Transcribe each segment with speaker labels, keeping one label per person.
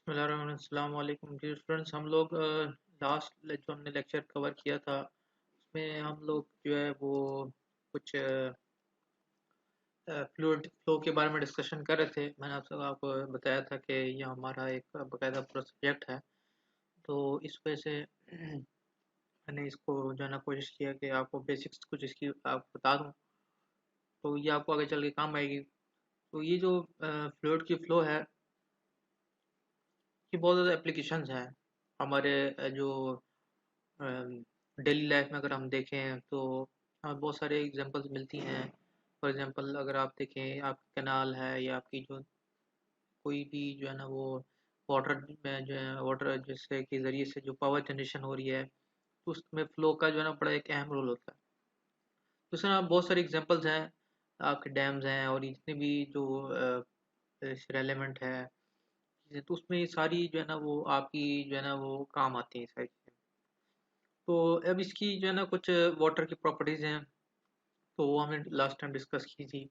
Speaker 1: अस्सलाम वालेकुम जी स्टूडेंट्स। हम लोग लास्ट जो हमने लेक्चर कवर किया था उसमें हम लोग जो है वो कुछ फ्लूइड फ्लो के बारे में डिस्कशन कर रहे थे। मैंने आपको बताया था कि ये हमारा एक बाकायदा पूरा सब्जेक्ट है। तो इस वजह से मैंने इसको जो है ना कोशिश किया कि आपको बेसिक्स कुछ इसकी आपको बता दूं, तो ये आपको आगे चल के काम आएगी। तो ये जो फ्लूइड की फ्लो है, ये बहुत ज़्यादा एप्लीकेशंस हैं हमारे जो डेली लाइफ में अगर हम देखें तो हमें बहुत सारे एग्जांपल्स मिलती हैं। फॉर एग्जांपल अगर आप देखें, आप कैनाल है या आपकी जो कोई भी जो है ना वो वाटर में जो है वाटर जिससे के ज़रिए से जो पावर जनरेशन हो रही है, तो उसमें फ्लो का जो है ना बड़ा एक अहम रोल होता है। तो इसमें बहुत सारे एग्जांपल्स हैं, आपके डैम्स हैं और जितने भी जो रेलेवेंट है चीज़ें, तो उसमें ये सारी जो है ना वो आपकी जो है ना वो काम आती हैं सारी चीज़ें। तो अब इसकी जो है ना कुछ वाटर की प्रॉपर्टीज़ हैं, तो वो हमने लास्ट टाइम डिस्कस की थी।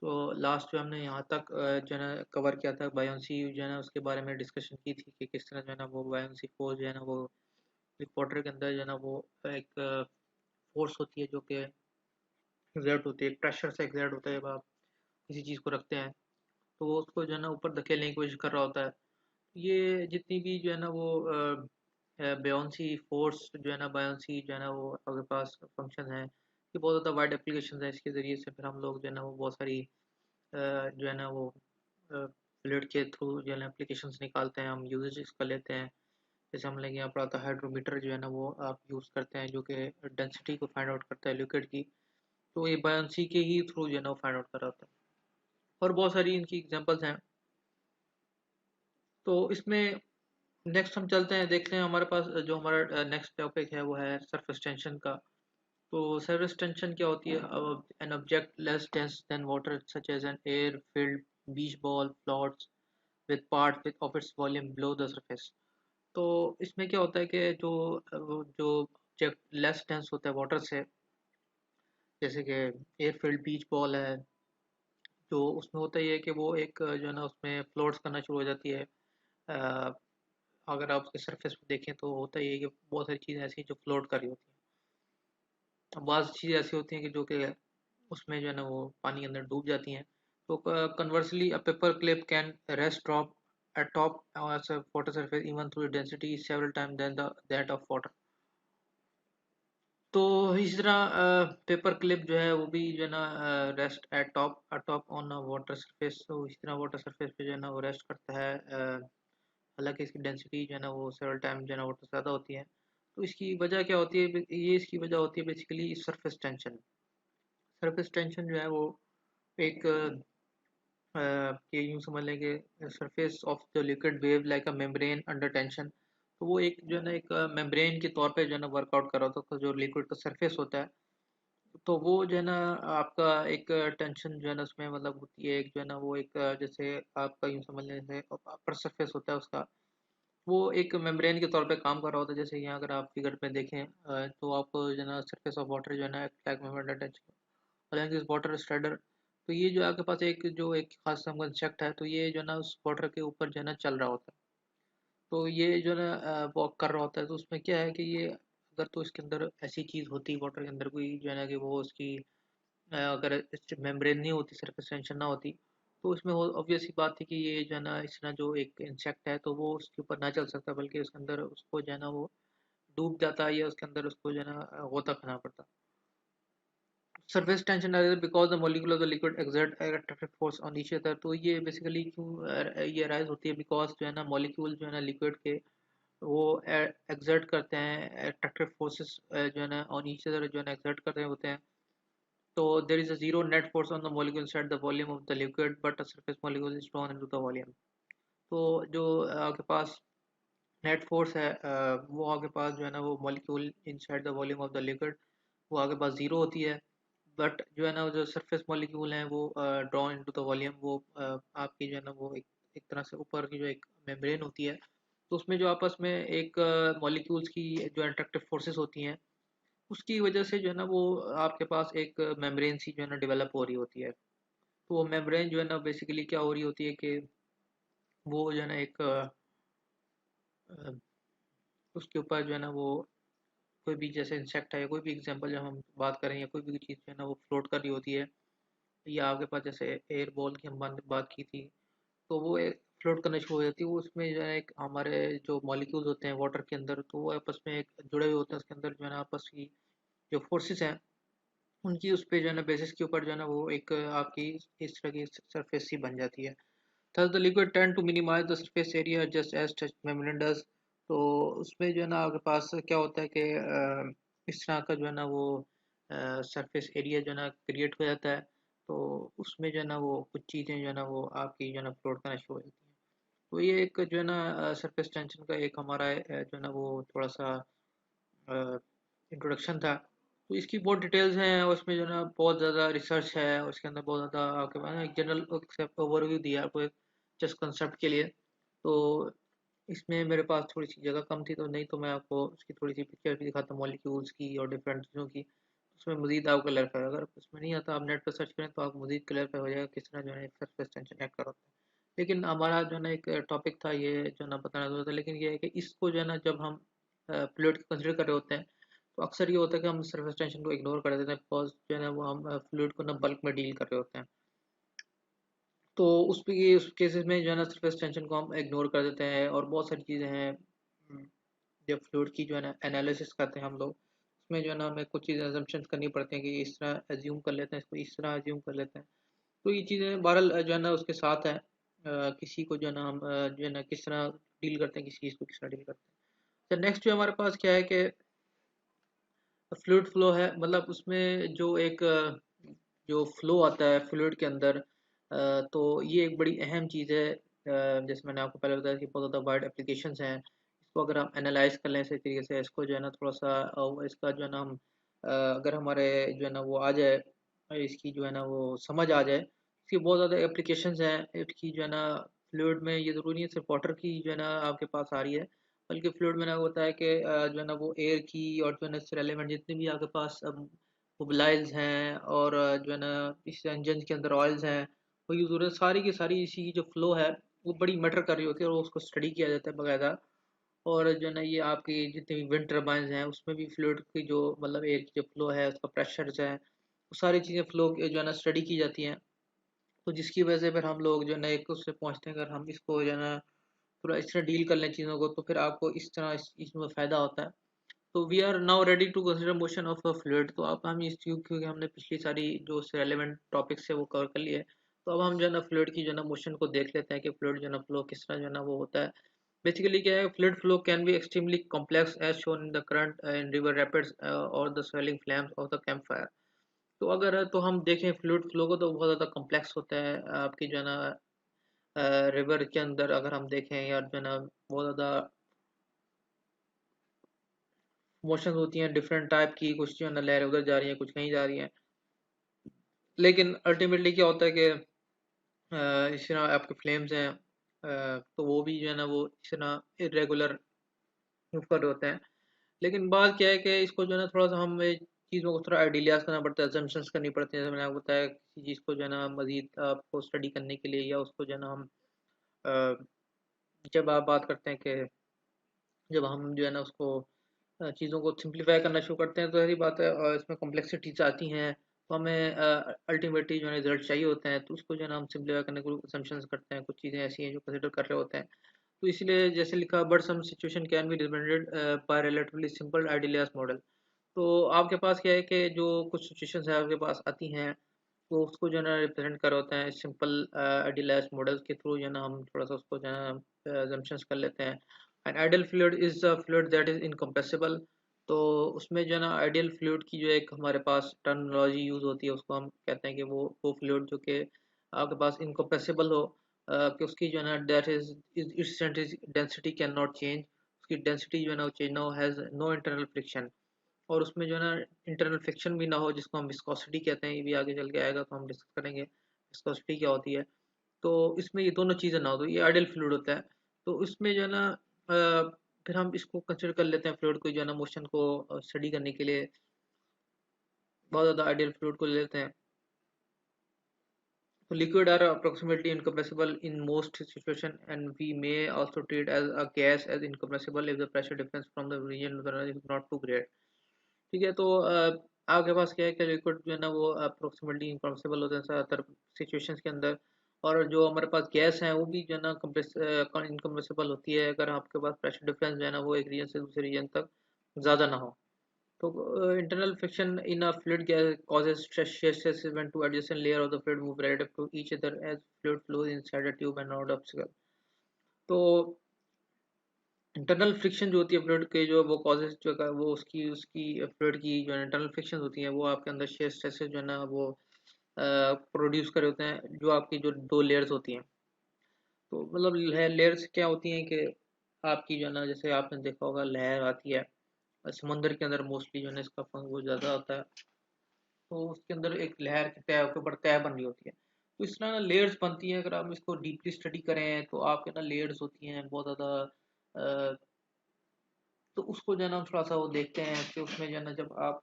Speaker 1: तो लास्ट जो हमने यहाँ तक जो है ना कवर किया था, बायोंसी जो है ना उसके बारे में डिस्कशन की थी कि किस तरह जो है ना वो बायोंसी फोर्स जो है ना वो एक वाटर के अंदर जो है ना वो एक फोर्स होती है जो कि एक्सर्ट होती है, एक प्रेशर से एक्सर्ट होता है जब आप किसी चीज़ को रखते हैं, तो वो उसको जो है ना ऊपर धकेलने की कोशिश कर रहा होता है। ये जितनी भी जो है ना वो बेयोंसी फोर्स जो है ना बायोंसी जो है ना वो आपके पास फंक्शन है, ये बहुत ज़्यादा वाइड एप्लीकेशन है। इसके ज़रिए से फिर हम लोग जो है ना वो बहुत सारी जो है ना वो फ्लूइड के थ्रू जो है ना एप्लीकेशंस निकालते हैं, हम यूजेज इसका लेते हैं। जैसे हम लेंगे यहाँ पढ़ा था हाइड्रोमीटर जो है ना वो आप यूज़ करते हैं, जो कि डेंसिटी को फाइंड आउट करता है लिक्विड की। तो ये बायोंसी के ही थ्रू जो है ना वो फाइंड आउट कर रहा होता है। और बहुत सारी इनकी एग्जांपल्स हैं। तो इसमें नेक्स्ट हम चलते हैं, देखते हैं हमारे पास जो हमारा नेक्स्ट टॉपिक है वो है सरफेस टेंशन का। तो सरफेस टेंशन क्या होती है? An object less dense than water such as an air filled beach ball floats with part with of its volume below the surface. तो इसमें क्या होता है कि जो ऑब्जेक्ट लेस डेंस होता है वाटर से, जैसे कि एयर फील्ड बीच बॉल है, जो उसमें होता ही है कि वो एक जो है ना उसमें फ्लोट्स करना शुरू हो जाती है। अ, अगर आप उसके सरफेस पे देखें तो होता ही है कि बहुत सारी चीज़ें ऐसी हैं जो फ्लोट कर रही होती हैं। अब बाज़ चीज़ें ऐसी होती हैं कि जो कि उसमें जो है ना वो पानी के अंदर डूब जाती हैं। तो conversely a paper clip can rest drop at top as a water surface even though the density is several times than the that of water। तो इस तरह पेपर क्लिप जो है वो भी जो है ना rest at top on water surface. तो इस तरह वाटर सरफेस पे जो है ना वो रेस्ट करता है। हालांकि इसकी डेंसिटी जो है ना वो सेवरल टाइम जो है ना वाटर ज़्यादा होती है। तो इसकी वजह क्या होती है? ये इसकी वजह होती है basically surface tension. Surface tension जो है वो एक कि यूँ समझ लें कि surface of the liquid wave like a membrane under tension. तो वो एक जो है ना एक मेम्ब्रेन के तौर पे जो है ना वर्कआउट कर रहा होता है। तो जो लिक्विड का सरफेस होता है, तो वो जो है ना आपका एक टेंशन जो है ना उसमें मतलब होती है, एक जो है ना वो एक जैसे आपका यूँ समझ लें जैसे अपर सरफेस होता है उसका, वो एक मेम्ब्रेन के तौर पे काम कर रहा होता है। जैसे यहाँ अगर आप फिगर पे देखें तो आपको जो है ना सरफेस ऑफ वाटर जो है ना लाइक मेम्ब्रेन अटैच हालांकि इस वाटर स्ट्राइडर। तो ये जो आपके पास एक खास किस्म का इंसेक्ट है, तो ये जो है ना उस वाटर के ऊपर जो है ना चल रहा होता है। तो ये जो है ना वॉक कर रहा होता है। तो उसमें क्या है कि ये अगर तो इसके अंदर ऐसी चीज़ होती वाटर के अंदर कोई जो है ना कि वो उसकी अगर मेम्ब्रेन नहीं होती, सरफेस टेंशन ना होती, तो इसमें ऑब्वियस सी बात थी कि ये जो है ना इस तरह जो एक इंसेक्ट है तो वो उसके ऊपर ना चल सकता, बल्कि उसके अंदर उसको जो है ना वो डूब जाता है या उसके अंदर उसको जो है ना गोता खाना पड़ता। Surface tension arises because the molecule of the liquid exert attractive force on each other। तो ये बेसिकली क्यों ये अराइज होती है? बिकॉज जो है ना मॉलिक्यूल जो है ना लिक्विड के वो एक्सर्ट करते हैं अट्रैक्टिव फोर्सेस जो है ना ऑन ईच अदर जो है ना एक्सर्ट कर रहे होते हैं। तो there is a zero net force on the molecule inside the volume of the liquid but a surface molecule is drawn into the volume. तो जो आपके पास नेट फोर्स है वो आपके पास जो है ना वो molecule inside the volume of the liquid वो आपके पास जीरो होती है। बट जो है ना जो सरफेस मॉलिक्यूल हैं वो ड्रॉ इनटू द वॉल्यूम, वो आपकी जो है ना वो एक तरह से ऊपर की जो एक मेम्ब्रेन होती है, तो उसमें जो आपस में एक मॉलिक्यूल्स की जो अट्रैक्टिव फोर्सेस होती हैं, उसकी वजह से जो है ना वो आपके पास एक मेम्ब्रेन सी जो है ना डेवलप हो रही होती है। तो वो मेम्ब्रेन जो है ना बेसिकली क्या हो रही होती है कि वो जो है ना एक उसके ऊपर जो है ना वो कोई भी जैसे इंसेक्ट है या कोई भी एग्जांपल जब हम बात करें या कोई भी चीज़ जो है ना वो फ्लोट कर रही होती है, या आपके पास जैसे एयर बॉल की हम बात की थी, तो वो एक फ्लोट करना शुरू हो जाती है। वो उसमें जो है एक हमारे जो मॉलिक्यूल्स होते हैं वाटर के अंदर, तो वो आपस में एक जुड़े हुए होते हैं। उसके अंदर जो है ना आपस की जो फोर्सेस हैं उनकी उस पे जो है ना बेसिस के ऊपर जो है ना वो एक आपकी इस तरह की सरफेस सी बन जाती है। Thus the liquid tend to minimize the surface area just as touch membrane does। तो उसमें जो है ना आपके पास क्या होता है कि इस तरह का जो है ना वो सरफेस एरिया जो है ना क्रिएट हो जाता है। तो उसमें जो है ना वो कुछ चीज़ें जो है ना वो आपकी जो है ना फ्लोट करना शुरू हो जाती हैं। तो ये एक जो है ना सरफेस टेंशन का एक हमारा जो है ना वो थोड़ा सा इंट्रोडक्शन था। तो इसकी बहुत डिटेल्स हैं और इसमें जो है ना बहुत ज़्यादा रिसर्च है और इसके अंदर बहुत ज़्यादा आपके पास एक जनरल ओवरव्यू दिया है आपको एक जस्ट कंसेप्ट के लिए। तो इसमें मेरे पास थोड़ी सी जगह कम थी, तो नहीं तो मैं आपको उसकी थोड़ी सी पिक्चर भी दिखाता मॉलिक्यूल्स की और डिफरेंट चीज़ों की। उसमें मजीद आपको क्लैरिफाई, अगर उसमें नहीं आता आप नेट पर सर्च करें तो आपको मजीद क्लैरिफाई हो जाएगा किस तरह जो है सरफेस टेंशन एक्ट कर होता है। लेकिन हमारा जो है ना एक टॉपिक था ये जो है ना बताना जरूरत है, लेकिन ये है कि इसको जो है ना जब हम फ्लूइड को कंसिडर कर रहे होते हैं तो अक्सर ये होता है कि हम सरफेस टेंशन को इग्नोर कर देते हैं, बिकॉज जो है ना वो हम फ्लूइड को ना बल्क में डील कर रहे होते हैं। तो उस केसेस में जो है ना सरफेस टेंशन को हम इग्नोर कर देते हैं और बहुत सारी चीज़ें हैं। जब फ्लूइड की जो है ना एनालिसिस करते हैं हम लोग, उसमें जो है ना हमें कुछ चीज़ें अजम्पशंस करनी पड़ती हैं कि इस तरह एज्यूम कर लेते हैं, इसको इस तरह एज्यूम कर लेते हैं। तो ये चीज़ें बहरहाल जो है ना उसके साथ है, किसी को जो है ना हम जो है ना किस तरह डील करते हैं, किसी चीज़ को किस तरह डील करते हैं। तो नेक्स्ट जो हमारे पास क्या है कि फ्लूइड फ्लो है, मतलब उसमें जो एक जो फ्लो आता है फ्लूइड के अंदर, तो ये एक बड़ी अहम चीज़ है। जैसे मैंने आपको पहले बताया कि बहुत ज़्यादा वाइड एप्लीकेशंस हैं। इसको अगर हम एनालाइज कर लें सही तरीके से, इसको जो है ना थोड़ा सा इसका जो है ना हम अगर हमारे जो है ना वो आ जाए, इसकी जो है ना वो समझ आ जाए, इसकी बहुत ज़्यादा एप्लीकेशंस हैं इसकी जो है ना फ्लूइड में। ये ज़रूरी नहीं है सिर्फ वाटर की जो है ना आपके पास आ रही है, बल्कि फ्लूइड में ना होता है कि जो है ना वो एयर की और जो है ना इससे रेलेवेंट जितने भी आपके पास मोबिलाइज हैं और जो है ना इस इंजन के अंदर ऑयल्स हैं, वो यूज हो रहे हैं। सारी की सारी इसी की जो फ्लो है वो बड़ी मैटर कर रही होती है और उसको स्टडी किया जाता है बाकायदा। और जो है ना ये आपकी जितनी भी विंड टर्बाइंस हैं उसमें भी फ्लूइड की जो मतलब एयर की जो फ्लो है उसका प्रेशर है, वो सारी चीज़ें फ्लो जो है ना स्टडी की जाती हैं। तो जिसकी वजह से फिर हम लोग जो है ना एक उससे पहुँचते हैं, अगर हम इसको जो है ना थोड़ा इस तरह डील कर लें चीज़ों को, तो फिर आपको इस तरह इसमें फ़ायदा होता है। तो we are now ready to consider motion of a fluid. तो अब हम इस क्योंकि हमने पिछली सारी जो रेलेवेंट टॉपिक्स है वो कवर कर लिए, तो अब हम जो है ना फ्लूइड की जो है ना मोशन को देख लेते हैं कि फ्लूइड जो है ना फ्लो किस तरह जो है ना वो होता है। बेसिकली क्या है, fluid flow can be extremely complex as shown in the current in river rapids और the swelling flames of the camp fire. तो अगर तो हम देखें फ्लूइड फ्लो को, तो बहुत ज़्यादा कॉम्प्लेक्स होता है आपकी जो है ना रिवर के अंदर अगर हम देखें, या जो है ना बहुत ज़्यादा मोशंस होती हैं डिफरेंट टाइप की, कुछ जो है ना लहरें उधर जा रही हैं कुछ कहीं जा रही हैं। लेकिन अल्टीमेटली क्या होता है कि इस तरह आपके फ्लेम्स हैं, तो वो भी जो है ना वो इस तरह इरेगुलर मूव कर रहे होते हैं। लेकिन बात क्या है कि इसको जो है ना थोड़ा सा हम चीज़ों को थोड़ा आइडियाज करना पड़ता है, assumptions करनी पड़ती है। जैसे मैंने आपको बताया किसी चीज़ को जो है ना मजीद आपको स्टडी करने के लिए, या उसको जो है ना हम अ, जब आप बात करते हैं कि जब हम जो है ना उसको चीज़ों को सिंप्लीफाई करना शुरू करते हैं, तो ऐसी बात है और इसमें कॉम्प्लेक्सिटीज आती हैं। तो हमें अल्टीमेटली जो है रिजल्ट चाहिए होते हैं, तो उसको जो है ना हम सिंप्लीफाई करने को असम्पशंस करते हैं, कुछ चीज़ें ऐसी हैं जो कंसिडर कर रहे होते हैं। तो इसलिए जैसे लिखा, but some situation can be represented by relatively simple idealised model. तो आपके पास क्या है कि जो कुछ सिचुएशंस है आपके पास आती हैं, तो उसको जो है ना रिप्रेजेंट कर होते हैं सिंपल आइडियलाइज्ड मॉडल्स के थ्रू, जो है ना हम थोड़ा सा उसको जो है ना assumptions कर लेते हैं। And ideal fluid is a fluid that is incompressible. तो उसमें जो है ना आइडियल फ्लूइड की जो एक हमारे पास टर्मिनोलॉजी यूज होती है, उसको हम कहते हैं कि वो फ्लूइड जो कि आपके पास इनकम्प्रेसिबल हो, कि उसकी जो है ना that is its density can not change, उसकी डेंसिटी जो है ना वो चेंज ना हो, हैज़ नो इंटरनल फ्रिक्शन, और उसमें जो है ना इंटरनल फ्रिक्शन भी ना हो, जिसको हम विस्कोसिटी कहते हैं। ये भी आगे चल के आएगा तो हम डिस्कस करेंगे विस्कोसिटी क्या होती है। तो इसमें ये दोनों चीज़ें ना हो तो ये आइडियल फ्लूइड होता है। तो इसमें जो है ना फिर हम इसको कंसिडर कर लेते हैं फ्लूइड को जो है ना मोशन को स्टडी करने के लिए, बहुत ज़्यादा आइडियल फ्लूइड को ले लेते हैं। So liquid are approximately incompressible in most situations, and we may also treat as a gas as incompressible if the pressure difference from the region to the other is not too great. ठीक है, तो आपके पास क्या है कि liquid जो है ना वो अप्रोक्सीमेटली इनकम्प्रेसिबल होते हैं ज़्यादातर सिचुएशंस के अंदर, और जो हमारे पास गैस है वो भी जो है ना इनकम्प्रेसिबल होती है अगर आपके पास प्रेशर डिफरेंस जो है ना वो एक रीजन से दूसरे रीजन तक ज़्यादा ना हो। तो internal friction in a fluid gas causes shear stresses when two adjacent layers of the fluid move relative to each other as fluid flows inside a tube and out obstacle. तो internal friction जो होती है fluid के जो वो causes जो है वो उसकी उसकी फ्लूइड की जो इंटरनल फ्रिक्शन होती है वो आपके अंदर शेयर स्ट्रेसेस जो है ना वो प्रोड्यूस करे होते हैं जो आपकी जो दो लेयर्स होती हैं। तो मतलब लेयर्स क्या होती हैं कि आपकी जो है ना जैसे आपने देखा होगा लहर आती है समुद्र के अंदर मोस्टली जो है ना इसका फंग वो ज़्यादा होता है, तो उसके अंदर एक लहर की तय के ऊपर तय बन रही होती है। तो इस तरह ना लेयर्स बनती हैं, अगर आप इसको डीपली स्टडी करें तो आपके ना लेयर्स होती हैं बहुत ज़्यादा। तो उसको जो है ना हम थोड़ा सा वो देखते हैं कि उसमें जो है ना जब आप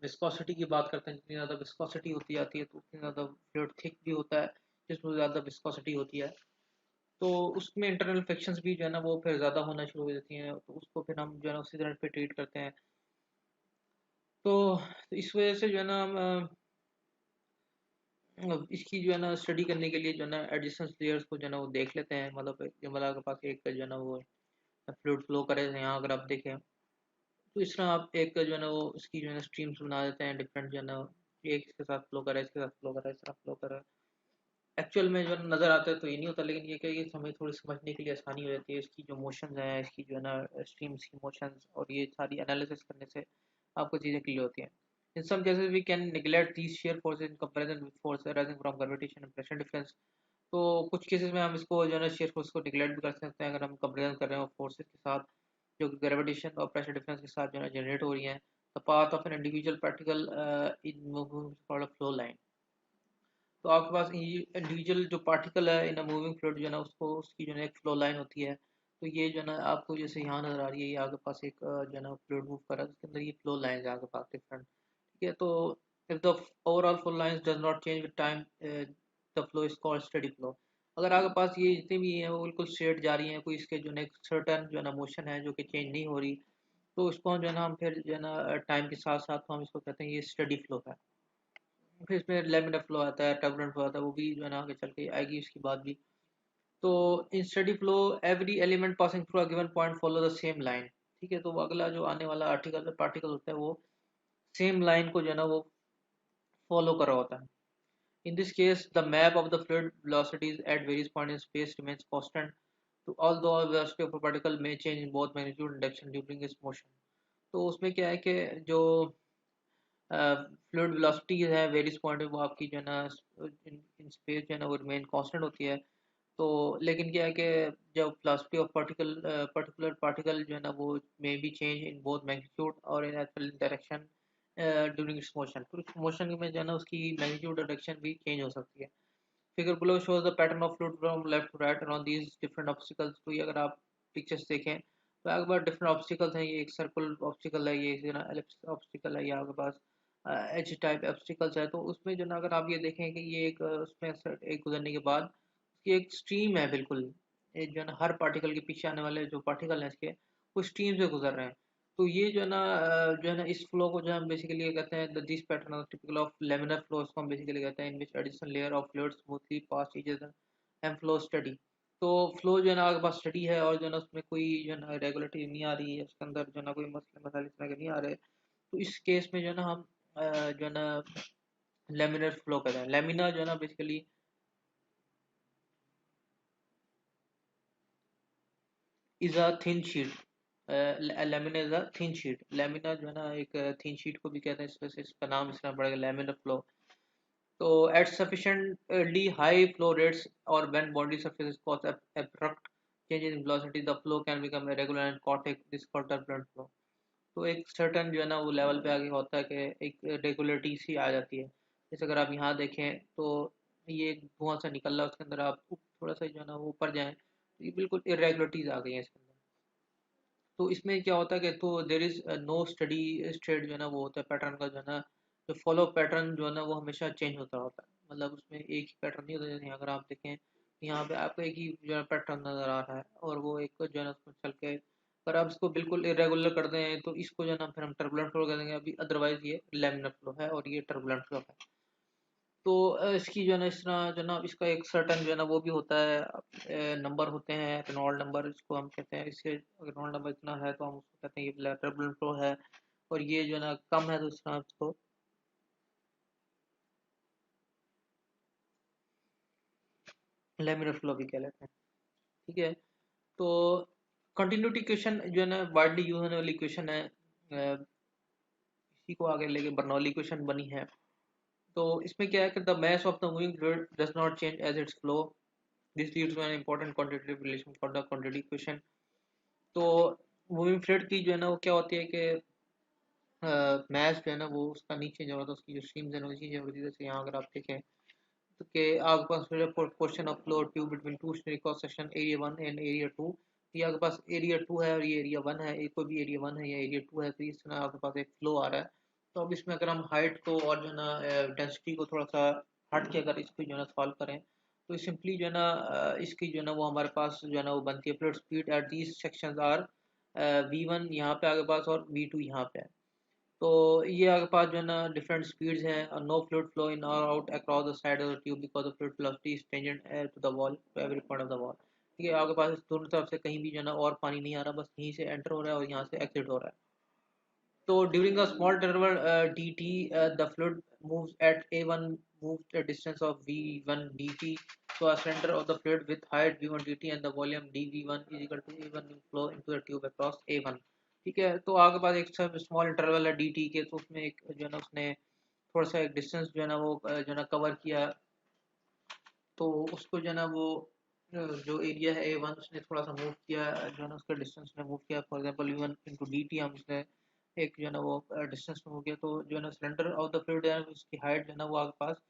Speaker 1: विस्कोसिटी की बात करते हैं, जितनी ज़्यादा विस्कोसिटी होती जाती है तो उतनी ज़्यादा फ्लूइड थिक भी होता है, जिसमें ज़्यादा विस्कोसिटी होती है तो उसमें इंटरनल फ्रिक्शंस भी जो है ना वो फिर ज़्यादा होना शुरू हो जाती हैं, तो उसको फिर हम जो है ना उसी तरह पे ट्रीट करते हैं। तो इस वजह से जो है ना हम इसकी जो है ना स्टडी करने के लिए जो है ना एडिशनल लेयर्स को जो है ना वो देख लेते हैं, मतलब के पास एक जो है ना वो फ्लूइड फ्लो करे यहाँ अगर आप देखें तो इस तरह आप एक जो है ना वो उसकी जो है ना स्ट्रीम्स बना देते हैं डिफरेंट जो है ना, एक इसके साथ फ्लो करे इसके साथ फ्लो करे इस तरह फ्लो करे। एक्चुअल में जो है ना नज़र आता है तो ये नहीं होता, लेकिन ये क्या है कि हमें थोड़ी समझने के लिए आसानी हो जाती है, इसकी जो मोशंस हैं इसकी जो है ना स्ट्रीम्स की मोशंस और ये सारी एनालिसिस करने से आपको चीज़ें क्लियर होती हैं। In some cases we can neglect these shear forces in comparison with force arising from gravitation and pressure difference. तो कुछ केसेस में हम इसको जो है ना शेयर फोर्स को निगलेक्ट भी कर सकते हैं अगर हम कंपेरिजन कर रहे हो फोर्सेस के साथ जो कि ग्रेविटेशन और प्रेशर डिफरेंस के साथ जो है जनरेट हो रही हैं। The path of an individual particle in moving called flow line. तो आपके पास इंडिविजुअल जो पार्टिकल है इन मूविंग फ्लूइड जो है ना उसको उसकी जो है एक फ्लो लाइन होती है। तो ये जो है ना आपको जैसे यहाँ नजर आ रही है, ये आपके पास एक जो है ना फ्लूइड मूव कर रहा है उसके अंदर ये फ्लो लाइन है आपके पास डिफरेंट। ठीक है, तो if the overall flow lines does not change with time the flow is called steady flow. अगर आपके पास ये जितनी भी हैं वो बिल्कुल स्ट्रेट जा रही हैं, कोई इसके जो है सर्टन जो है ना मोशन है जो कि चेंज नहीं हो रही, तो इसको हम जो है ना हम फिर जो है ना टाइम के साथ साथ हम इसको कहते हैं ये स्टडी फ्लो है। फिर इसमें लैमिनार फ्लो आता है, टर्बुलेंट फ्लो आता है, वो भी जो है ना आगे चल के आएगी उसकी बात भी। तो in steady flow every element passing through a given point follow the same line. ठीक है, तो वो अगला जो आने वाला आर्टिकल पार्टिकल होता है वो सेम लाइन को जो है ना वो फॉलो कर रहा होता है। In this case, the map of the fluid velocities at various points in space remains constant, so although the velocity of a particle may change in both magnitude and direction during its motion। तो उसमें क्या है कि जो fluid velocity है various point में वो आपकी जो है ना इन स्पेस जो है ना वो रिमेन कांस्टेंट होती है। तो लेकिन क्या है कि जब वेलोसिटी ऑफ पर्टिकुलर पार्टिकल जो है ना वो may be change in both magnitude और in actual direction during its motion, तो इस मोशन में जो है ना उसकी मैग्नीट्यूड डायरेक्शन भी चेंज हो सकती है। Figure below shows the pattern of fluid from left to right around these different obstacles। तो ये अगर आप पिक्चर्स देखें तो आपके पास डिफरेंट ऑब्स्टिकल्स हैं, ये एक सर्कुलर ऑब्स्टिकल है, ये जो ना एलिप्स ऑब्स्टिकल है, ये आपके पास एच टाइप ऑब्स्टिकल्स है। तो उसमें जो ना अगर आप ये देखें कि ये एक उसमें एक गुजरने के बाद उसकी एक स्ट्रीम है बिल्कुल, ये जो है ना हर पार्टिकल के पीछे आने वाले जो पार्टिकल हैं इसके वो स्ट्रीम से गुजर रहे हैं। तो ये जो है ना जो है ना इस फ्लो को जो हम बेसिकली कहते हैं this pattern typical of laminar flow, इसको हम बेसिकली कहते हैं in which additional layer of fluid smoothly pass each other and flow steady. तो फ्लो जो है ना आपके पास स्टडी है और जो है ना उसमें कोई जो है ना रेगुलेटरी नहीं आ रही है, उसके अंदर जो है ना कोई मसले मसाले इस तरह के नहीं आ रहे, तो इस केस में जो है ना हम जो है ना लेमिनर फ्लो कहते हैं। लेमिना जो है ना basically is a thin sheet, lamina is a thin sheet. Lamina जो है ना एक थिन शीट को भी कहते हैं, इस वजह से इसका नाम इसका पड़ेगा लेमिनर फ्लो। तो at sufficiently high flow rates or when body surfaces cause abrupt changes in velocity, the flow can become irregular and chaotic, this called turbulent flow। तो एक सर्टन जो है ना वो लेवल पे आगे होता है कि एक रेगुलरिटी सी आ जाती है। जैसे अगर आप यहाँ देखें तो ये एक धुआं सा निकल रहा है, उसके अंदर आप थोड़ा सा जो है ना वो ऊपर जाएं तो ये बिल्कुल इरेगुलरिटीज आ गई हैं इसके अंदर। तो इसमें क्या होता है कि तो there is no steady state जो है ना वो होता है पैटर्न का जो है ना जो फॉलो पैटर्न जो है ना वो हमेशा चेंज होता होता है। मतलब उसमें एक ही पैटर्न नहीं होता। जैसे अगर आप देखें यहाँ पे आपको एक ही जो है पैटर्न नज़र आ रहा है और वो एक जो है ना उसमें चल के, अगर आप इसको बिल्कुल इरेगुलर कर दें तो इसको जो है ना फिर हम टर्बुलेंट फ्लो कर देंगे। अभी अदरवाइज ये लेमिनर फ्लो है और ये टर्बुलेंट फ्लो है। तो इसकी जो है ना इस तरह जो है ना इसका एक सर्टन जो है ना वो भी होता है, नंबर होते हैं रेनॉल्ड नंबर इसको हम कहते हैं। इससे रेनॉल्ड नंबर इतना है तो हम उसको कहते हैं ये टर्बुलेंट फ्लो है, और ये जो है ना कम है तो इस तरह इसको लेमिनर फ्लो भी कह लेते हैं। ठीक है, तो कंटिन्यूटी इक्वेशन जो है ना वाइडली यूज होने वाली इक्वेशन है, इसी को आगे लेके बर्नौली इक्वेशन बनी है। तो इसमें क्या है कि the mass of the moving fluid does not change as its flow. This leads to an important quantitative relation called the quantity equation. तो मूविंग फ्लूइड की जो है ना वो क्या होती है कि मैस जो है ना वो उसका नहीं चेंज हो रहा था, उसकी जो स्ट्रीम्स है ना वो चेंज हो रही थी। जैसे यहाँ अगर आप देखें तो कि आपके पास portion of flow tube between two cross section area 1 and area 2, ये आपके पास एरिया 2 है और ये एरिया 1 है, ये कोई भी एरिया 1 है या एरिया 2 है, तो इस तरह आपके पास एक फ्लो आ रहा है। तो अब इसमें अगर हम हाइट को और जो है ना डेंसिटी को थोड़ा सा हट के अगर इसको जो है ना सॉल्व करें तो सिंपली जो है ना इसकी जो है ना वो हमारे पास जो है ना वो बनती है fluid speed at these sections are V1 यहाँ पे आगे पास और V2 यहाँ पे है। तो ये आपके पास जो है ना डिफरेंट स्पीड्स हैं और नो फ्लूइड फ्लो इन और out across the side of the tube because the fluid velocity is tangent to the wall to every point of the wall. ठीक है, आपके पास दोनों तरफ से कहीं भी जो है ना और पानी नहीं आ रहा, बस यहीं से एंटर हो रहा है और यहाँ से एग्जिट हो रहा है। So during a small interval dt, the fluid moves at a1 moves a distance of v1 dt. So a center of the fluid with height v1 dt and the volume dv1 is equal to a1 flow into the tube across a1। ठीक है, तो आपके पास एक small interval है dt के, तो उसमें एक जो है ना उसने थोड़ा सा एक डिस्टेंस जो है ना वो जो है ना कवर किया, तो उसको जो है ना वो जो एरिया है A1 उसने थोड़ा सा मूव किया जो है ना उसका डिस्टेंस ने मूव किया। For example V1 into d T हम उसने एक जो है ना वो डिस्टेंस मूव किया, तो जो है ना सिलेंडर ऑफ द फ्लूइड है उसकी हाइट जो है ना वो आपके पास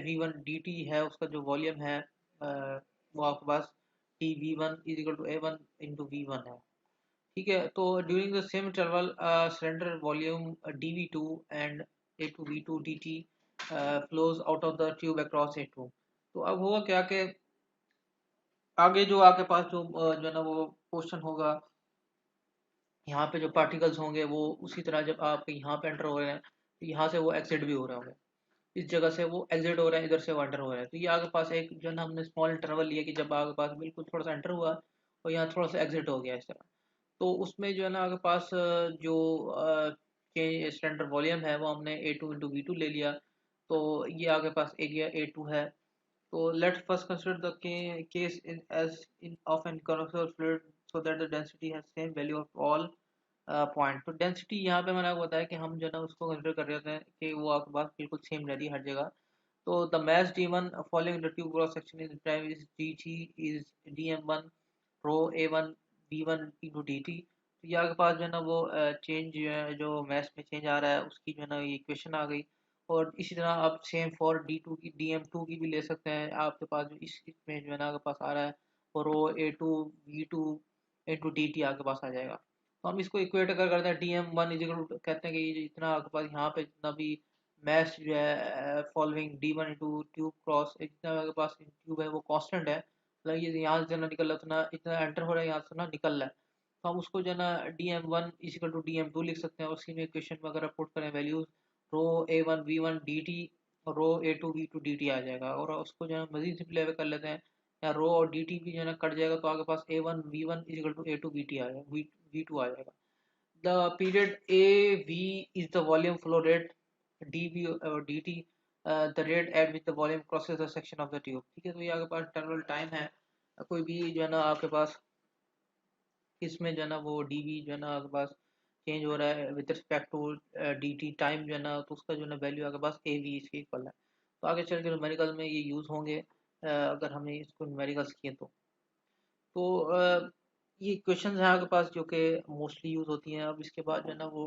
Speaker 1: V1 डी टी है, उसका जो वॉल्यूम है वो आपके पास t V1 is equal to A1 into V1 है। ठीक है, तो during the same interval cylinder volume dV2 and A2 V2 dt flows out of the tube across A2। तो अब हुआ क्या कि आगे जो आपके पास जो है ना वो क्वेश्चन होगा, यहाँ पे जो पार्टिकल्स होंगे वो उसी तरह जब आप यहाँ पे एंटर हो रहे हैं तो यहाँ से वो एग्जिट भी हो रहे होंगे, इस जगह से वो एग्जिट हो रहे हैं, इधर से वो एंटर हो रहे हैं। तो ये आपके पास एक जो है ना हमने स्मॉल इंटरवल लिया कि जब आपके पास बिल्कुल थोड़ा सा एंटर हुआ और यहाँ थोड़ा सा एग्जिट हो गया इस तरह। तो उसमें जो है ना आपके पास जो सिलेंडर वॉल्यूम है वो हमने A2 इंटू वी टू ले लिया, तो ये आपके पास एरिया A2 है। तो let's first consider the case in as in of an conical fluid so that the density has same value of all point। तो डेंसिटी यहाँ पे मैंने आपको बताया कि हम जो है ना उसको कंसिडर कर रहे होते हैं कि वो आपके पास बिल्कुल सेम रहती है हर जगह। तो the mass d1 following the tube cross section is prime is dt is dm1 rho a1 b1 into dt। तो ये आपके पास जो है ना वो चेंज जो है जो मैथ में चेंज आ रहा है उसकी जो है ना ये इक्वेशन आ गई। और इसी तरह आप सेम फॉर डी2 की dm2 की भी ले सकते हैं। आपके पास जो इसमें जो है ना आपके पास आ रहा है और रो a2 v2 into d T आपके पास आ जाएगा। तो हम इसको इक्वेट अगर करते हैं dm1 इजिकल कहते हैं कि ये जितना आपके पास यहाँ पे जितना भी मैथ जो है following d1 into tube cross जितना आपके पास ट्यूब है वो कांस्टेंट है, मतलब ये यहाँ से जितना निकल रहा है उतना इतना एंटर हो रहा है, यहाँ से ना निकल रहा है। तो हम उसको जो है ना dm1 इजिकल टू dm2 लिख सकते हैं और उसी में इक्वेशन में अगर आप पुट करें वैल्यूज रो a1 v1 dt और रो a2 v2 dt आ जाएगा। और उसको जो है मजीद सिंपलीफाई कर लेते हैं या रो और dt भी जो है ना कट जाएगा तो आपके पास a1 v1 equal to a2 bt आ जाएगा v2 आ जाएगा। The period AV is the volume flow rate, dV और dt the rate at which the volume crosses the section of the tube। ठीक है, तो ये आपके पास इंटरवल टाइम है, कोई भी जो है ना आपके पास इसमें जो है ना वो dV जो है ना आपके पास चेंज हो रहा है with respect to dt time जो है ना, तो उसका जो है ना वैल्यू आपके पास AV इसके इक्वल है। तो आगे चल के न्यूमेरिकल में ये यूज़ होंगे अगर हमने इसको न्यूमेरिकल्स किए तो ये क्वेश्चंस हैं आपके पास जो कि मोस्टली यूज़ होती हैं। अब इसके बाद जो है ना वो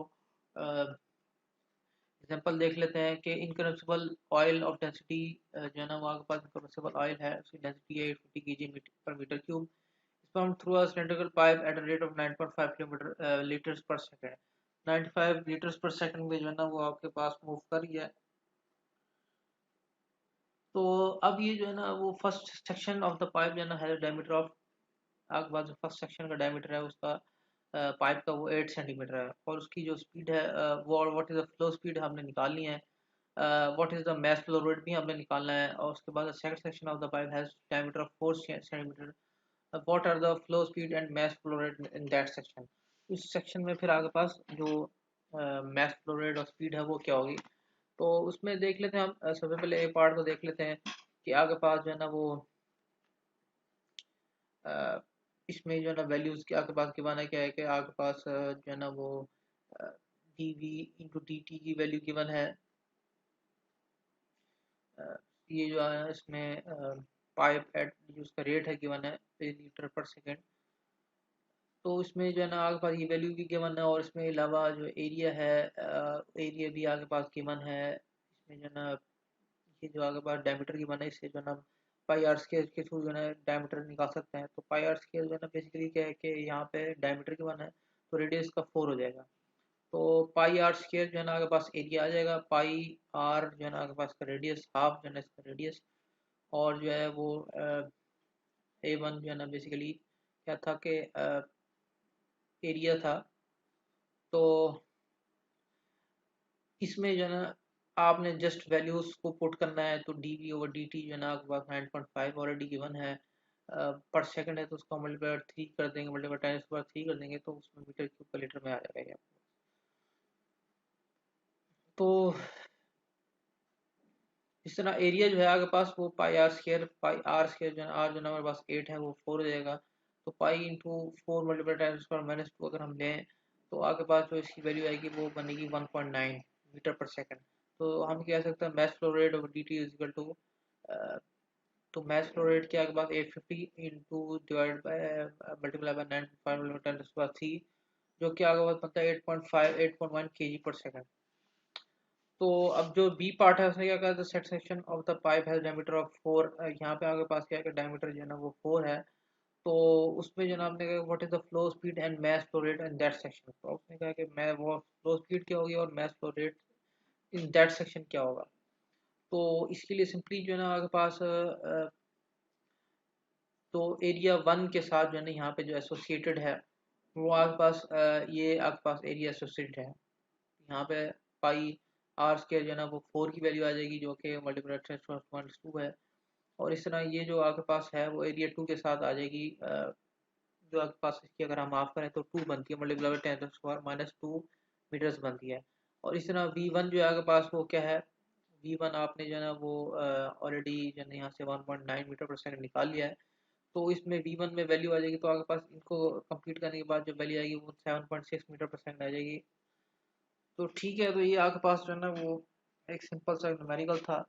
Speaker 1: एग्जांपल देख लेते हैं कि इनकम्प्रेसिबल ऑयल ऑफ डेंसिटी जो है ना वो आपके पास इनकम्प्रेसिबल ऑयल है, उसकी डेंसिटी है 850 kg पर मीटर क्यूब। इसको हम through a cylindrical pipe at a rate of 9.5 kilometre litres per second, 95 litres per second में जो है ना वो आपके पास मूव कर रही है। तो अब ये जो है ना वो first section of the pipe जो है ना है डायमीटर ऑफ, आपके पास जो फर्स्ट सेक्शन का डायमीटर है उसका पाइप का वो 8 सेंटीमीटर है, और उसकी जो स्पीड है वो what is the flow speed हमने निकालनी है, what is the mass flow rate भी हमने निकालना है, और उसके बाद second section of the pipe has diameter of 4 centimetre, what are the flow speed and mass flow rate in that section. इस सेक्शन में फिर आगे पास जो मैस फ्लो रेट और स्पीड है वो क्या होगी। तो उसमें देख लेते हैं हम, सबसे पहले ए पार्ट को देख लेते हैं कि आगे पास जो है ना वो अ, इसमें जो है ना वैल्यूज के आपके पास गिवन है, क्या है कि आपके पास जो है ना वो d v into d t की वैल्यू गिवन है। अ, ये जो है इसमें पाइप एट उसका रेट है गिवन है लीटर पर सेकेंड। तो इसमें जो है ना आपके पास ये वैल्यू भी गिवन है, और इसमें अलावा जो एरिया है एरिया भी आपके पास गिवन है। इसमें जो है ना ये जो आगे पास डायमीटर गिवन है, इससे जो है ना पाई आर स्केल के थ्रू जो है ना डायमीटर निकाल सकते हैं। तो पाई आर स्केल जो है ना बेसिकली क्या है कि यहाँ पे डायमीटर गिवन है तो रेडियस का 4 हो जाएगा। तो पाई आर स्केयर जो है ना आपके पास एरिया आ जाएगा, पाई आर जो है ना आपके पास का रेडियस हाफ जो है ना इसका रेडियस, और जो है वो ए वन जो है ना बेसिकली क्या था कि एरिया था। तो इसमें जो है ना आपने जस्ट वैल्यूज को पुट करना है, तो d v over d t जो है ना आपके पास 9.5 ऑलरेडी गिवन है पर सेकंड है, तो उसका मल्टीप्लाई 3 कर देंगे, मल्टीप्लाई 10 कर देंगे, तो उसमें मीटर क्यूब पर लीटर में आ जाएगा ये। तो इस तरह एरिया जो है आपके पास वो पाई आर स्केयर जो है आर जो है हमारे पास 8 है वो 4 हो जाएगा। तो pi into 4 multiply times square minus 2 अगर हम लें तो आपके पास जो इसकी वैल्यू आएगी वो बनेगी 1.9 मीटर पर सेकंड। तो हम कह सकते हैं mass flow rate of d t is equal to, तो मैस फ्लो रेट के आपके पास 850 into divide by multiply by 9.5 multiply 10 जो कि आपके पास बनता है 8.5 8.1 केजी पर सेकंड। तो अब जो बी पार्ट है उसने क्या कहा था, set section of the pipe has diameter of 4, यहाँ पे आपके पास क्या है कि डायमीटर जो है ना वो 4 है। तो उसमें जो ना आपने कहा what is the flow speed and mass flow rate in that section, तो उसने कहा कि मैं वो फ्लो स्पीड क्या होगी और mass flow rate in that section क्या होगा। तो इसके लिए सिंपली जो है ना आपके पास तो एरिया वन के साथ जो है ना यहाँ पे जो एसोसिएटेड है वो आपके पास ये आपके पास एरिया एसोसिएटेड है। यहाँ पे पाई आर स्केयर जो है ना वो 4 की वैल्यू आ जाएगी जो कि मल्टीप्लाई 2 है। और इस तरह ये जो आपके पास है वो एरिया 2 के साथ आ जाएगी, जो आपके पास इसकी अगर हम माफ करें तो 2 बनती है, मल्टीप्लाई 10 माइनस 2 मीटर्स बनती है। और इस तरह वी वन जो है आपके पास वो क्या है, वी वन आपने जो है ना वो ऑलरेडी जो है ना यहाँ से 1.9 मीटर पर सेकंड निकाल लिया है। तो इसमें वी वन में वैल्यू आ जाएगी, तो आपके पास इनको कंप्लीट करने के बाद जो वैल्यू आएगी वो 7.6 मीटर पर सेकंड आ जाएगी। तो ठीक है, तो ये आपके पास जो है ना वो एक सिंपल सा न्यूमेरिकल था।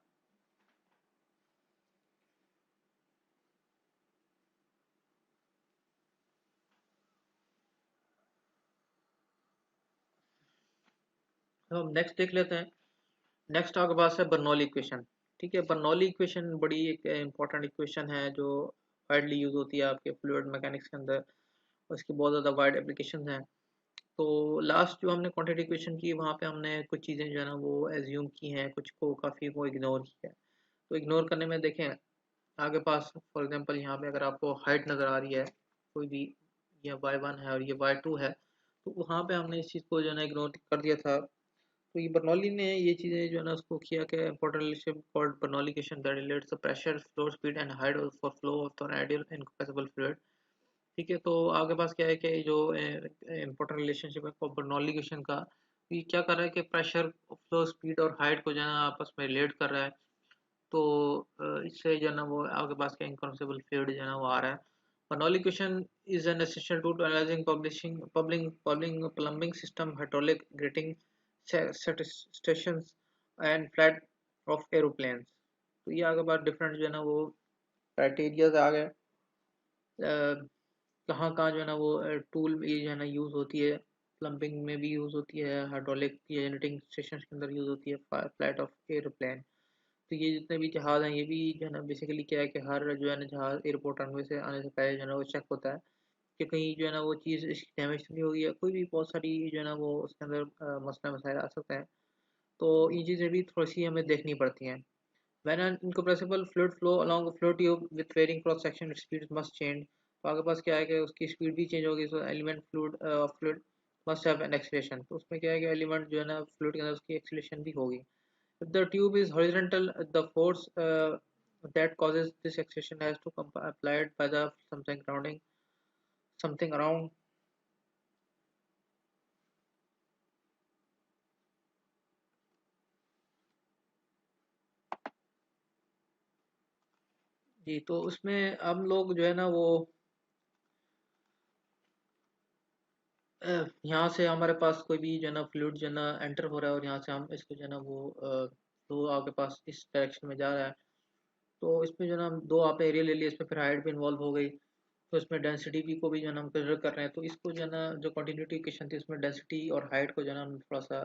Speaker 1: तो हम नेक्स्ट देख लेते हैं। नेक्स्ट आपके पास है बर्नौली इक्वेशन। ठीक है, बर्नौली इक्वेशन बड़ी एक इंपॉर्टेंट इक्वेशन है जो वाइडली यूज होती है आपके फ्लूइड मैकेनिक्स के अंदर, उसकी बहुत ज़्यादा वाइड एप्लीकेशन हैं। तो लास्ट जो हमने क्वांटिटी इक्वेशन की वहाँ पे हमने कुछ चीज़ें जो है ना वो एज्यूम की हैं, कुछ को काफ़ी को इग्नोर किया है। तो इग्नोर करने में देखें आगे पास फॉर एग्जांपल यहाँ पे अगर आपको हाइट नज़र आ रही है कोई भी, ये y1 है और ये y2 है, तो वहाँ पे हमने इस चीज़ को जो है ना इग्नोर कर दिया था। तो ये बर्नौली ने ये चीज़ें जो है ना उसको किया कि important relation called Bernoulli equation that relates the pressure flow speed and height for flow of the ideal incompressible fluid. ठीक है, तो आपके पास क्या है कि जो इम्पोर्टेंट रिलेशनशिप है बर्नौली इक्वेशन का, ये क्या कर रहा है कि प्रेशर फ्लो स्पीड और हाइट को जो है ना आपस में रिलेट कर रहा है। तो इससे जो है ना वो आपके पास क्या इनकम्प्रेसिबल फ्लूइड जो है ना वो आ रहा है। Bernoulli equation is an essential tool to analysing publishing पब्लिंग पब्लिंग plumbing system hydraulic grating stations and flat of aeroplanes. तो ये आपके पास डिफरेंट जो है ना वो क्राइटेरियाज आ गए, कहाँ कहाँ जो है ना वो टूल ये जो है ना यूज़ होती है, प्लम्बिंग में भी यूज़ होती है, हाइड्रोलिक जनरेटिंग स्टेशन के अंदर यूज़ होती है, फ्लाइट ऑफ एयरप्लेन। तो ये जितने भी जहाज़ हैं ये भी जो है ना बेसिकली क्या है कि हर जो है ना जहाज़ एयरपोर्ट रनवे से आने से पहले जो है ना वो चेक होता है कि कहीं जो है ना वो चीज़ इसकी डैमेज तो नहीं होगी, या कोई भी बहुत सारी जो है ना वो उसके अंदर मसला मसाइल आ सकते हैं। तो ये चीज़ें भी थोड़ी सी हमें देखनी पड़ती हैं। When an incompressible fluid flow along a flow tube with varying cross section, its speed must change. तो आपके पास क्या है कि उसकी स्पीड भी चेंज होगी, so element fluid must have an acceleration. तो उसमें क्या है कि एलिमेंट जो है ना फ्लूइड के अंदर उसकी एक्सीलरेशन भी होगी. If the tube is horizontal, the force that causes this acceleration has to be applied by the something around. जी, तो उसमें हम लोग जो है ना वो यहाँ से हमारे पास कोई भी जो है ना फ्लूइड जो है ना एंटर हो रहा है और यहाँ से हम इसको जो है ना वो फ्लो आपके पास इस डायरेक्शन में जा रहा है. तो इसमें जो है ना हम दो आप एरिया ले लिए, इसमें फिर हाइट भी इन्वॉल्व हो गई, तो इसमें डेंसिटी भी को भी जो है ना हम कंसिडर कर रहे हैं. तो इसको जो है ना जो कंटिन्यूटी इक्वेशन थी उसमें डेंसिटी और हाइट को जो है ना हम थोड़ा सा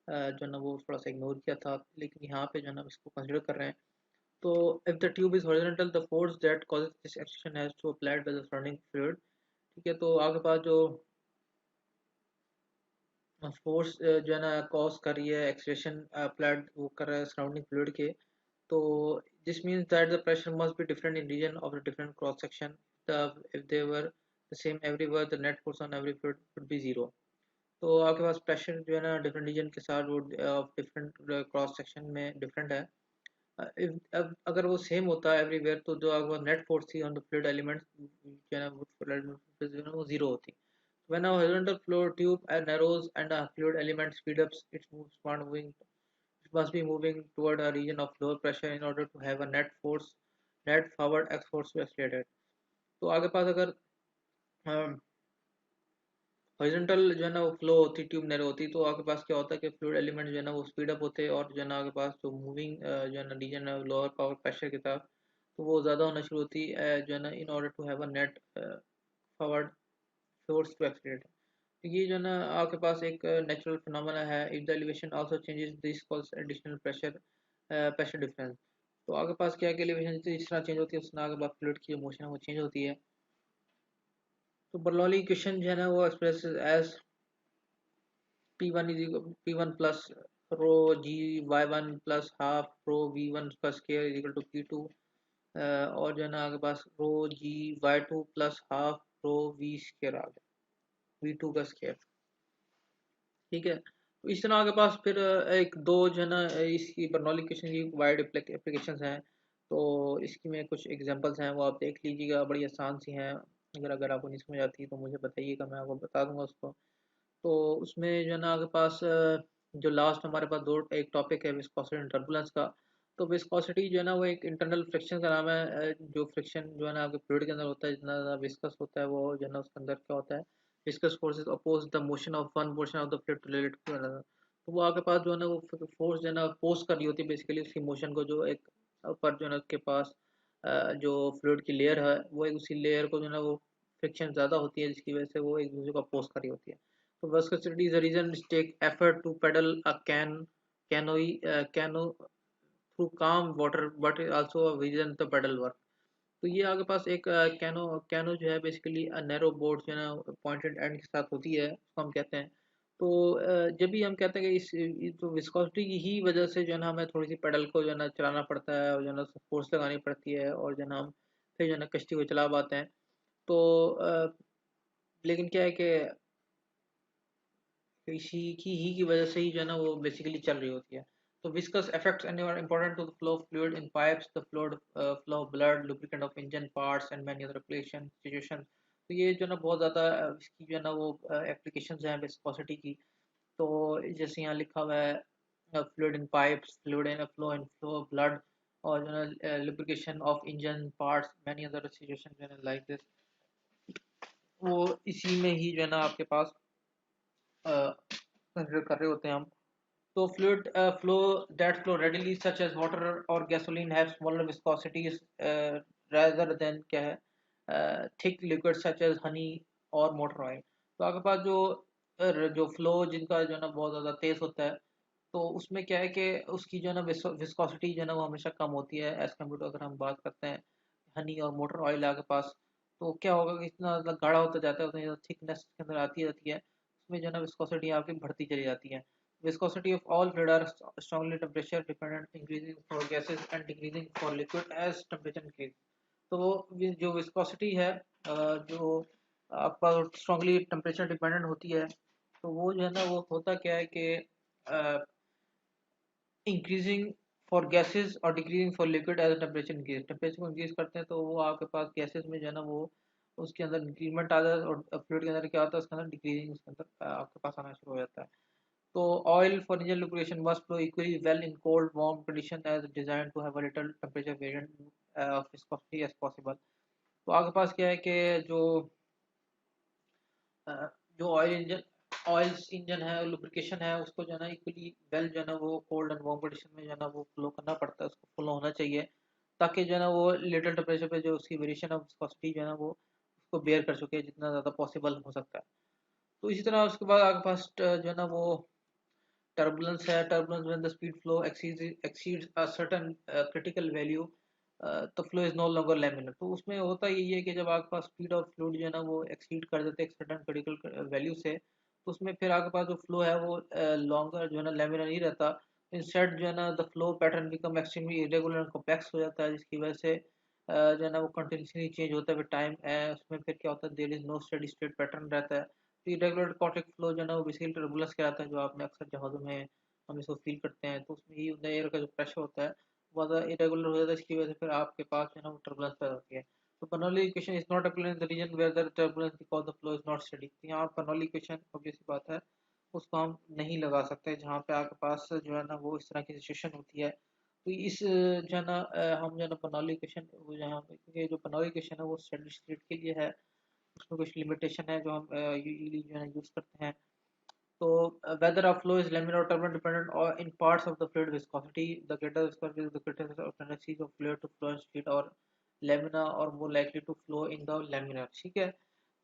Speaker 1: जो है ना वो थोड़ा सा इग्नोर किया था, लेकिन यहाँ पे जो है ना हम इसको कंसिडर कर रहे हैं. तो if the tube is horizontal, the force that causes this action has to applied by the surrounding fluid. ठीक है, तो आपके पास जो फोर्स जो है ना कॉज कर रही है एक्सलेशन अप्लाइड वो कर रहा है सराउंडिंग फ्लूइड के. तो this means that the pressure must be different in region of the different cross section. If they were the same everywhere, the net force on every fluid would be zero. तो आपके पास pressure जो है ना different reason के साथ वो different cross section में different है. अब अगर वो सेम होता है एवरीवेयर, तो जो आपका नेट फोर्स थी ऑन द फ्लूइड एलिमेंट्स जो है ना वो जीरो होती. When a horizontal flow tube narrows and a fluid element speed ups, it must be moving toward a region of lower pressure in order to have a net forward x force to accelerate. तो आगे पास अगर horizontal जो है ना वो flow होती, tube narrow होती, तो आपके पास क्या होता है कि फ्लूइड एलिमेंट जो है ना वो स्पीड अप होते हैं और जो है ना आपके पास जो मूविंग जो है ना रीजन है लोअर पावर प्रेशर की तरफ, तो वो ज़्यादा होना शुरू होती है जो है ना in order to have a net forward force to accelerate. तो ये जो है ना आपके पास एक नेचुरल फिनोमेना है. If the elevation also changes this cause additional pressure difference. तो आपके पास क्या है कि एलिवेशन जिस तरह चेंज होती है उस तरह आपके पास फ्लूइड की मोशन है वो चेंज होती है. तो बर्नौली इक्वेशन जो है ना वो express as P1 is equal P1 plus rho g y1 plus half rho v1 का square is equal to P2. और जो है ना आपके पास rho g y2 plus half rho v square आ गया, v2 का स्क्वायर. ठीक है, तो इस तरह आपके पास फिर एक दो जो है ना इसकी बर्नौली इक्वेशन की वाइड एप्लीकेशंस हैं. तो इसकी में कुछ एग्जांपल्स हैं वो आप देख लीजिएगा, बड़ी आसान सी हैं. अगर अगर आपको नहीं समझ आती तो मुझे बताइएगा, मैं आपको बता दूंगा उसको. तो उसमें जो है ना आपके पास जो लास्ट हमारे पास दो एक टॉपिक है विस्कोसिटी एंड टर्बुलेंस का. तो विस्कोसिटी जो है ना वो एक इंटरनल फ्रिक्शन का नाम है. जो फ्रिक्शन जो है ना आपके फ्लूइड के अंदर होता है, जितना ज़्यादा विस्कस होता है वो जो है ना उसके अंदर क्या होता है, viscous forces oppose the motion of one portion of the fluid related to another. तो वो आपके पास जो है ना वो फोर्स जो है ना अपोज कर रही होती है बेसिकली उसकी मोशन को. जो एक ऊपर जो है ना उसके पास जो फ्लूइड की लेयर है वो एक उसी लेयर को जो है ना वो फ्रिक्शन ज़्यादा होती है जिसकी वजह से वो एक दूसरे को अपोज कर रही होती है. तो viscosity is the reason it take effort to pedal a canoe through calm water, but also a reason the pedal work. तो ये आपके पास एक कैनो कैनो जो है बेसिकली नैरो बोर्ड जो है ना पॉइंटेड एंड के साथ होती है, उसको हम कहते हैं. तो जब भी हम कहते हैं कि इस तो विस्कोसिटी की ही वजह से जो है ना हमें थोड़ी सी पेडल को जो है ना चलाना पड़ता है और जो है ना फोर्स लगानी पड़ती है और जो है ना हम फिर जो है ना कश्ती को चला पाते हैं. तो लेकिन क्या है कि इसी की वजह से ही जो है ना वो बेसिकली चल रही होती है. तो viscous effects and are important to the flow of fluid in pipes, the flow of blood, lubricant of engine parts and many other application situations. तो ये जो है ना बहुत ज़्यादा इसकी जो है ना वो एप्लीकेशंस हैं विस्कोसिटी की. तो जैसे यहाँ लिखा हुआ है fluid in pipes, fluid in flow of blood, और जो है ना lubrication of engine parts, many other situations जो है ना like this. वो इसी में ही जो है ना आपके पास कंसिडर कर रहे होते हैं हम. So fluid flow readily such as water or gasoline have smaller viscosities rather than क्या है thick liquids such as honey और motor oil. तो आपके पास जो फ्लो जिनका जो है ना बहुत ज़्यादा तेज होता है, तो उसमें क्या है कि उसकी जो है ना विस्कोसिटी जो है ना वो हमेशा कम होती है एज कम्पेयर टू अगर हम बात करते हैं हनी और मोटर ऑयल आपके पास. तो क्या होगा कि इतना ज़्यादा गाढ़ा होता जाता है, उतनी ज़्यादा थिकनेस के अंदर आती रहती है, उसमें जो है ना विस्कोसिटी आपकी बढ़ती चली जाती है. Viscosity of all fluid are strongly temperature dependent, increasing for gases and decreasing for liquid as temperature increase. तो जो विस्कोसिटी है जो आपका स्ट्रांगली टेम्परेचर डिपेंडेंट होती है, तो वो जो है ना वो होता क्या है कि इंक्रीजिंग फॉर गैसेस और decreasing for liquid as temperature increase. Temperature को इंक्रीज करते हैं तो वो आपके पास गैसेस में जो है ना वो उसके अंदर इंक्रीजमेंट आ जाता है, और फ्लूइड के अंदर क्या होता है उसके अंदर डिक्रीजिंग उसके अंदर आपके पास आना शुरू हो जाता है। तो oil for engine lubrication must flow equally well in cold, warm condition as designed to have a little temperature variant of viscosity as possible। तो आपके पास क्या है कि जो अ, जो ऑयल्स इंजन है लुब्रिकेशन है उसको जो है ना इक्वली वेल जो है ना वो कोल्ड एंड वार्म कंडीशन में जो है ना वो फ्लो करना पड़ता है, उसको फ्लो होना चाहिए ताकि जो है ना वो लिटिल टेम्परेचर पे जो उसकी वेरिएशन ऑफ विस्कोसिटी जो है ना वो उसको बेयर कर सके जितना ज़्यादा पॉसिबल हो सकता है। तो इसी तरह उसके बाद आपके पास जो है ना वो turbulence है। turbulence when the speed flow exceeds a certain critical value, तो flow is no longer laminar. तो उसमें होता यही है कि जब आपके पास स्पीड ऑफ फ्लूइड जो है ना वो एक्सीड कर देते हैं एक सर्टेन क्रिटिकल वैल्यू से, तो उसमें फिर आपके पास जो फ्लो है वो लॉन्गर जो है ना लैमिनर नहीं रहता। इंस्टेड जो है ना the flow pattern become extremely irregular and complex हो जाता है, जिसकी वजह से जो है ना वो कंटिन्यूसली चेंज होता है विद टाइम। उसमें फिर क्या होता है there is no steady state pattern रहता है। तो इरेगुलर कॉर्टिक फ्लो जो है ना वो बेसिकली टर्बुलेंस कहलाता है, जो आपने अक्सर जहाज़ों में हम इसको फील करते हैं। तो उसमें यही होता है एयर का जो प्रेशर होता है वो ज़्यादा इरेगुलर हो जाता है, इसकी वजह से फिर आपके पास जो है ना वो टर्बुलेंस पैदा होती है। तो Bernoulli equation is not applied in the region where the turbulence because the flow is not steady. तो यहाँ बर्नौली इक्वेशन ऑब्वियस सी बात है उसको हम नहीं लगा सकते जहाँ पे आपके पास जो है ना वो इस तरह की सिचुएशन होती है। तो इस जो है ना हम जो है ना बर्नौली इक्वेशन वो यहाँ पे क्योंकि जो बर्नौली इक्वेशन है वो स्टेडी स्टेट के लिए है, उसमें कुछ लिमिटेशन है जो हम यूजुअली जो है ना यूज़ करते हैं। So whether a flow is laminar or turbulent dependent or in parts of the fluid viscosity, the greater viscosity is the greater the tendencies of fluid to flow in sheet or lamina or more likely to flow in the laminar। ठीक है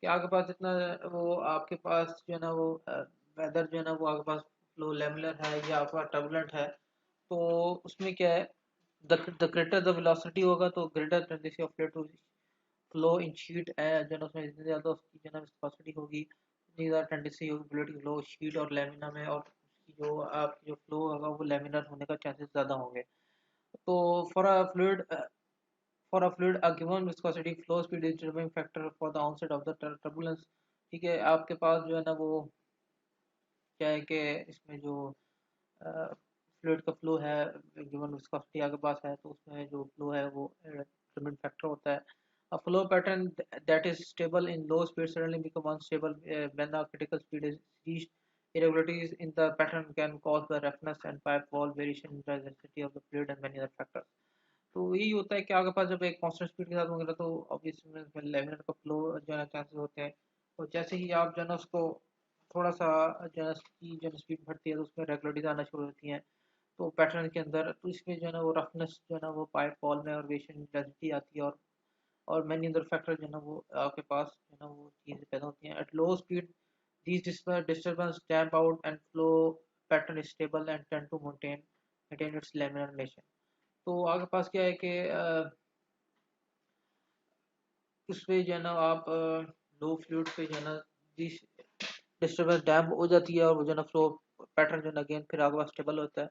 Speaker 1: कि आपके पास जितना वो आपके पास जो है ना वो वेदर जो है ना वो आपके पास फ्लो लेमिनर है या आपका टर्बुलेंट है, तो उसमें क्या है द ग्रेटर द वेलोसिटी होगा तो greater tendency of fluid to flow in sheet है जो है ना उसमें जितनी ज़्यादा उसकी जो है ना विस्कोसिटी होगी उतनी ज़्यादा टेंडेंसी होगी फ्लूइड की फ्लो शीट और लेमिना में, और उसकी जो आपकी जो फ्लो होगा वो लेमिनर होने का चांसेस ज़्यादा होंगे। तो for a fluid a given viscosity flow speed is determining factor for the onset of the turbulence. ठीक है आपके पास जो है ना वो क्या है कि इसमें जो फ्लूइड का फ्लो है गिवन विस्कोसिटी आपके पास है तो उसमें जो फ्लो है वो डिटरमिनेंट फैक्टर होता है। A flow pattern that is stable in low speed suddenly become unstable when the critical speed is reached. Irregularities in the pattern can cause the roughness and pipe wall variation in the density of the fluid and many other factors। तो यही होता है कि आपके पास जब एक constant speed के साथ होगा तो ऑब्वियसली लेमिनर का फ्लो जो है ना चांसेस होते हैं। और जैसे ही आप जो है ना उसको थोड़ा सा जो है की जो स्पीड बढ़ती है तो उसमें रेगुलरिटीज आना शुरू होती हैं तो पैटर्न के अंदर, तो इसमें जो है ना वो रफनेस जो है ना वो पाइप वॉल में और वेरिएशन डेंसिटी आती है, और मैनी अदर फैक्टर जो है ना वो आपके पास जो है ना वो चीज़ें पैदा होती हैं। At low speed these disturbance damp out and flow pattern is stable and tend to maintain its laminar nation। तो आपके पास क्या है कि उस पे जो है ना आप लो फ्लूइड पे जो है ना डिस्टर्बेंस डैम्प हो जाती है और वो जो है ना फ्लो पैटर्न जो है ना अगेन फिर आपके पास स्टेबल होता है,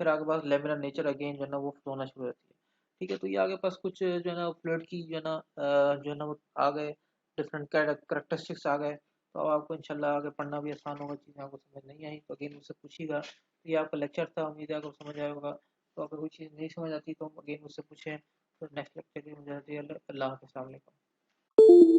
Speaker 1: फिर आपके पास लेमिनर नेचर अगेन जो है ना वो फ्लो होना शुरू हो जाती है। ठीक है तो ये आगे पास कुछ जो है ना फ्लूइड की जो है ना जो है ना वो आ गए डिफरेंट करेक्टरिस्टिक्स आ गए, तो अब आपको इंशाल्लाह आगे पढ़ना भी आसान होगा। चीज़ें आपको समझ नहीं आई तो अगेन मुझसे पूछिएगा। तो ये आपका लेक्चर था, उम्मीद है आपको समझ आया होगा। तो अगर कोई चीज़ नहीं समझ आती तो अगेन मुझसे पूछें। तो नेक्स्ट लेक्चर की मुझे अल्लाह हाफ़िज़।